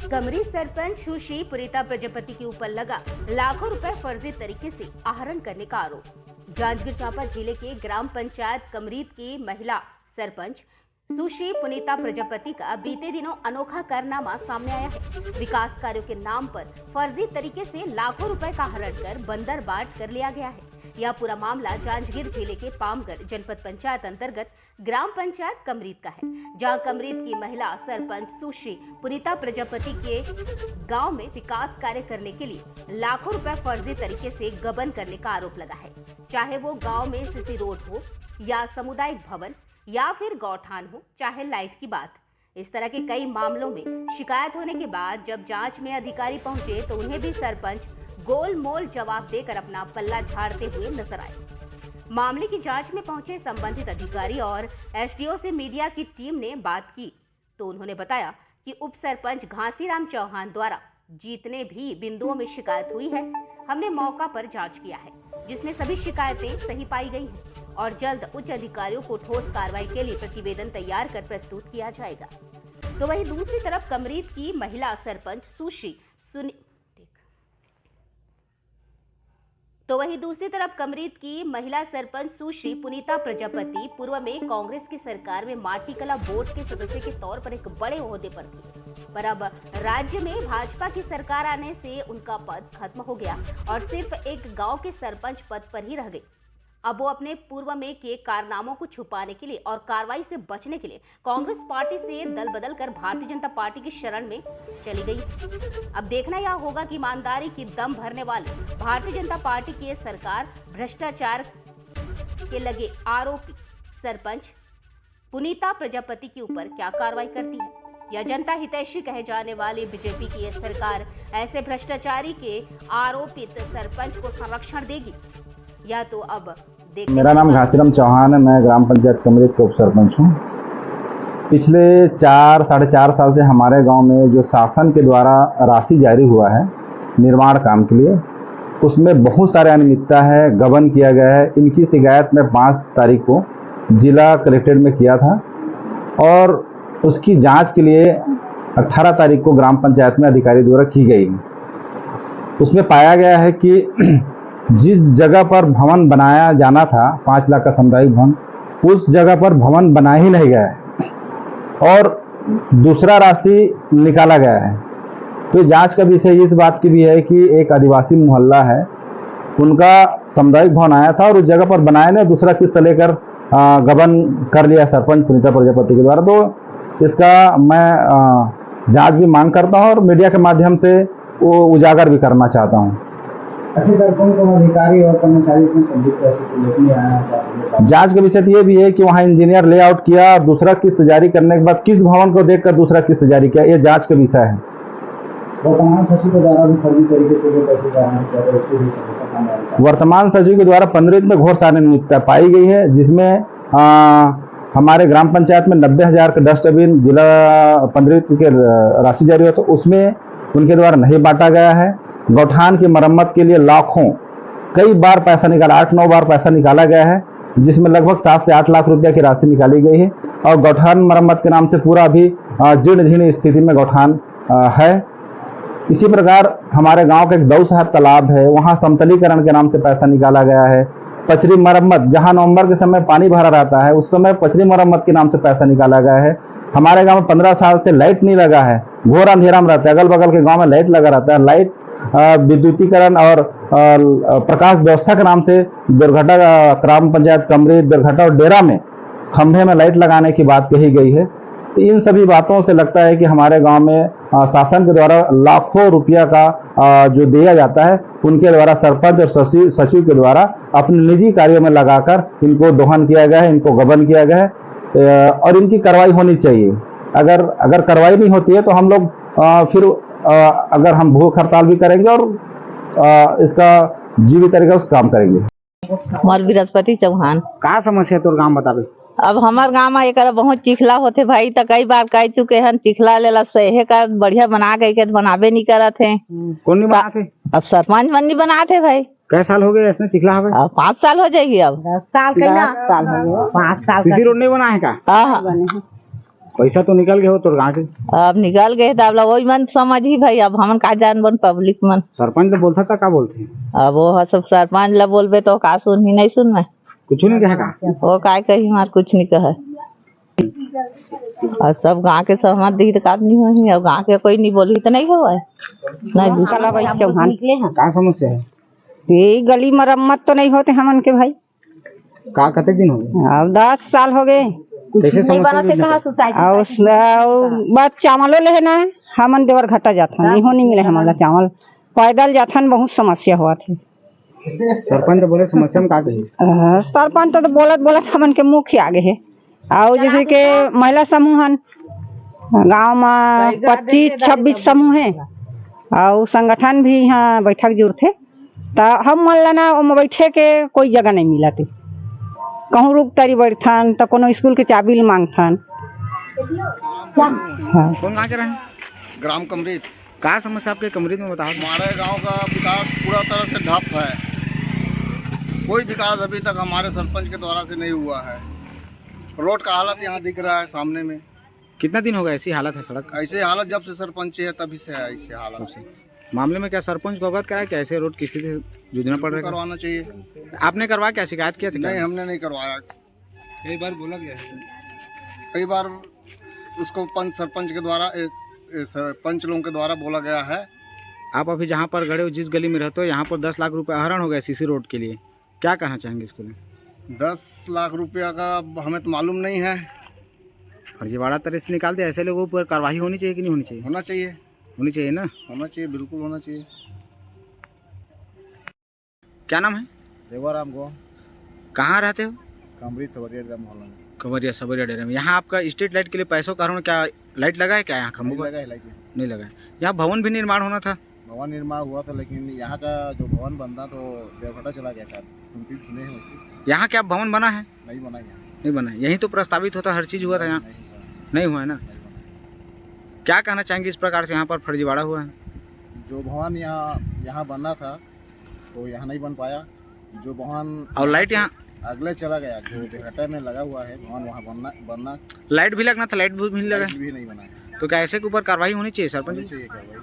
कमरी सरपंच सुश्री पुनीता प्रजापति के ऊपर लगा लाखों रुपए फर्जी तरीके से आहरण करने का आरोप। जांजगीर चांपा जिले के ग्राम पंचायत कमरीत की महिला सरपंच सुश्री पुनीता प्रजापति का बीते दिनों अनोखा कारनामा सामने आया है। विकास कार्यों के नाम पर फर्जी तरीके से लाखों रुपए का आहरण कर बंदर बाट कर लिया गया है। यह पूरा मामला जांजगीर जिले के पामगढ़ जनपद पंचायत अंतर्गत ग्राम पंचायत कमरीत का है, जहां कमरीत की महिला सरपंच सुश्री पुनीता प्रजापति के गांव में विकास कार्य करने के लिए लाखों रुपए फर्जी तरीके से गबन करने का आरोप लगा है। चाहे वो गांव में सीसी रोड हो या सामुदायिक भवन या फिर गौठान हो, चाहे लाइट की बात, इस तरह के कई मामलों में शिकायत होने के बाद जब जांच में अधिकारी पहुंचे तो उन्हें भी सरपंच गोलमोल जवाब देकर अपना पल्ला झाड़ते हुए नजर आए। मामले की जांच में पहुंचे संबंधित अधिकारी और एसडीओ से मीडिया की टीम ने बात की तो उन्होंने बताया कि उप सरपंच घासीराम चौहान द्वारा जितने भी बिंदुओं में शिकायत हुई है, हमने मौका पर जांच किया है, जिसमें सभी शिकायतें सही पाई गई हैं और जल्द उच्च अधिकारियों को ठोस कार्रवाई के लिए प्रतिवेदन तैयार कर प्रस्तुत किया जाएगा। तो वहीं दूसरी तरफ कमरीत की महिला सरपंच सुश्री पुनीता प्रजापति पूर्व में कांग्रेस की सरकार में माटी कला बोर्ड के सदस्य के तौर पर एक बड़े ओहदे पर थी, पर अब राज्य में भाजपा की सरकार आने से उनका पद खत्म हो गया और सिर्फ एक गांव के सरपंच पद पर ही रह गई। अब वो अपने पूर्व में किए कारनामों को छुपाने के लिए और कार्रवाई से बचने के लिए कांग्रेस पार्टी से दल बदल कर भारतीय जनता पार्टी की शरण में चली गई। अब देखना यह होगा कि ईमानदारी की दम भरने वाली भारतीय जनता पार्टी की सरकार भ्रष्टाचार के लगे आरोपी सरपंच पुनीता प्रजापति के ऊपर क्या कार्रवाई करती है, या जनता हितैषी कहे जाने वाली बीजेपी की सरकार ऐसे भ्रष्टाचारी के आरोपित सरपंच को संरक्षण देगी, या तो अब मेरा नाम घासीराम चौहान है। मैं ग्राम पंचायत कमरीत का उप सरपंच हूँ। पिछले 4-4.5 साल से हमारे गांव में जो शासन के द्वारा राशि जारी हुआ है निर्माण काम के लिए, उसमें बहुत सारे अनियमितता है, गबन किया गया है। इनकी शिकायत मैं 5 तारीख को जिला कलेक्ट्रेट में किया था और उसकी जांच के लिए 18 तारीख को ग्राम पंचायत में अधिकारी द्वारा की गई। उसमें पाया गया है कि जिस जगह पर भवन बनाया जाना था 5 लाख का सामुदायिक भवन, उस जगह पर भवन बना ही नहीं गया है और दूसरा राशि निकाला गया है। तो जांच का विषय इस बात की भी है कि एक आदिवासी मोहल्ला है, उनका सामुदायिक भवन आया था और उस जगह पर बनाया ने दूसरा किस्त लेकर गबन कर लिया सरपंच पुनीता प्रजापति के द्वारा। तो इसका मैं जांच भी मांग करता हूं और मीडिया के माध्यम से वो उजागर भी करना चाहता हूं। अधिकारी और कर्मचारी इसमें संदिग्ध जांच का विषय ये भी है कि वहां इंजीनियर लेआउट किया, दूसरा किस्त जारी करने के बाद किस भवन को देखकर दूसरा किस्त जारी किया, ये जांच का विषय है। वर्तमान सचिव के द्वारा भी फर्जी तरीके से पैसे जारी वर्तमान सचिव के द्वारा 15 में घोर अनियमितता पाई गई है, जिसमें हमारे ग्राम पंचायत में 90,000 का डस्टबिन जिला 15 के राशि जारी हुआ, तो उसमें उनके द्वारा नहीं बांटा गया है। गौठान की मरम्मत के लिए लाखों कई बार पैसा निकाला, 8-9 बार पैसा निकाला गया है, जिसमें लगभग 7 से 8 लाख रुपया की राशि निकाली गई है और गौठान मरम्मत के नाम से पूरा अभी जीर्ण स्थिति में गौठान है। इसी प्रकार हमारे गांव का एक दऊ साहब तालाब है, वहां समतलीकरण के नाम से पैसा निकाला गया है। पचरी मरम्मत, जहां नवंबर के समय पानी भरा रहता है, उस समय पचरी मरम्मत के नाम से पैसा निकाला गया है। हमारे गांव में 15 साल से लाइट नहीं लगा है, घोर अंधेरा में रहता है। अगल बगल के गांव में लाइट लगा रहता है। लाइट विद्युतीकरण और प्रकाश व्यवस्था के नाम से दुर्घटना ग्राम पंचायत कमरीत, दुर्घटना और डेरा में खंभे में लाइट लगाने की बात कही गई है। तो इन सभी बातों से लगता है कि हमारे गांव में शासन के द्वारा लाखों रुपया का जो दिया जाता है, उनके द्वारा सरपंच और सचिव के द्वारा अपने निजी कार्यों में लगाकर इनको दोहन किया गया है, इनको गबन किया गया है और इनकी कार्रवाई होनी चाहिए। अगर कार्रवाई नहीं होती है तो हम लोग फिर अगर हम भूख हड़ताल भी करेंगे और इसका जीवित तरीका से काम करेंगे। हमार बृहस्पति चौहान का समस्या तोर गांव बताबे। अब हमार गांव में एक बहुत चिखला होते भाई, तो कई बार कह चुके हैं चिखला लेला सहे का बढ़िया बना के बनाबे नहीं करत है। कौन नहीं बनाते? अब सरपंच बनी बनाते भाई। कै साल हो गए इसमें चिखला हवे? 5 साल हो जाएगी। अब 10 साल 5 साल सीसी रोड नहीं बना है का? पैसा तो निकल गए हो तो कहाँ के अब निकल गए तो अब वही मन समझ ही भाई, अब हमन का जान बन पब्लिक मन। सरपंच ने बोलता था क्या बोलते हैं अब वो सब सरपंच ला बोलबे तो का सुन ही नहीं सुन में, कुछ नहीं कहा का वो काय कही हमार कुछ नहीं कहे। और सब गांव के सहमत दी तो काम नहीं होही, अब गांव के कोई नहीं बोली तो नहीं हुआ नहीं। कला भाई चौहान क्या समस्या है ये गली मरम्मत तो नहीं होते हमन के भाई। का कते दिन हो गए अब 10 साल हो गए कैसे समस्या और बस चावलो लेना है, हमन देवर घटा जाथन नहीं मिले हमन ला चावल, पैदल जाथन बहुत समस्या हुआ थी। सरपंच तो बोले समस्या में का कही सरपंच तो बोलत हमन के मुख्य आगे है। और जैसे के महिला समूह हन गाँव में 25-26 समूह है और संगठन भी यहाँ बैठक जुड़ते, तो हम मन लेना बैठे के कोई जगह नहीं मिला थे, कहूँ रुक तरी बैठथन तो कोनो स्कूल के चाबी मांगथन। कौन कहाँ के रहे ग्राम कमरीत। का समस्या आपके कमरीत में बताओ। हमारे गांव का विकास पूरा तरह से ठप है, कोई विकास अभी तक हमारे सरपंच के द्वारा से नहीं हुआ है। रोड का हालत यहाँ दिख रहा है सामने में। कितना दिन हो गया ऐसी हालत है सड़क ऐसे हालत जब से सरपंच है तभी से है ऐसे हालत से। मामले में क्या सरपंच को अवगत कराया, कैसे रोड की स्थिति से जूझना पड़ रहा है? करवाना चाहिए। आपने करवा क्या शिकायत किया थी? नहीं, हमने नहीं करवाया। कई बार बोला गया है, कई बार उसको सरपंच के द्वारा सरपंच लोगों के द्वारा बोला गया है। आप अभी जहाँ पर गड़े हो, जिस गली में रहते हो, यहाँ पर 10 लाख रुपए आहरण हो गया सीसी रोड के लिए, क्या कहना चाहेंगे इसको? 10 लाख रुपया का हमें तो मालूम नहीं है। फर्जीवाड़ा तरह से निकाल दे, ऐसे लोगों पर कार्रवाई होनी चाहिए कि नहीं होनी चाहिए? होना चाहिए, होनी चाहिए ना, होना चाहिए, बिल्कुल होना चाहिए। क्या नाम है? देवाराम गो। कहाँ रहते हो? कमरीत सवरिया डेरा मोहल्ला में। खबरिया सबरिया डेरे में। यहाँ आपका स्ट्रीट लाइट के लिए पैसों का कारण क्या लाइट लगा है क्या यहाँ खम्भों पर? लगा है लाइट नहीं लगा है। यहाँ भवन भी निर्माण होना था। भवन निर्माण हुआ था, लेकिन यहाँ का जो भवन बनता तो देवघटा चला गया सर, सुने हैं वैसे। यहाँ क्या भवन बना है? नहीं बना यहाँ, नहीं बना है। यहीं तो प्रस्तावित होता, हर चीज़ हुआ था, यहाँ नहीं हुआ है ना। क्या कहना चाहेंगे इस प्रकार से यहाँ पर फर्जीवाड़ा हुआ है? जो भवन यहाँ बनना था तो यहाँ नहीं बन पाया। जो भवन और लाइट यहाँ अगले चला गया, जो देवघटा में लगा हुआ है भवन, वहाँ बनना लाइट भी लगना था, लाइट भी लगा भी नहीं बना है। तो क्या ऐसे के ऊपर कार्रवाई होनी चाहिए सरपंच? चाहिए कार्रवाई।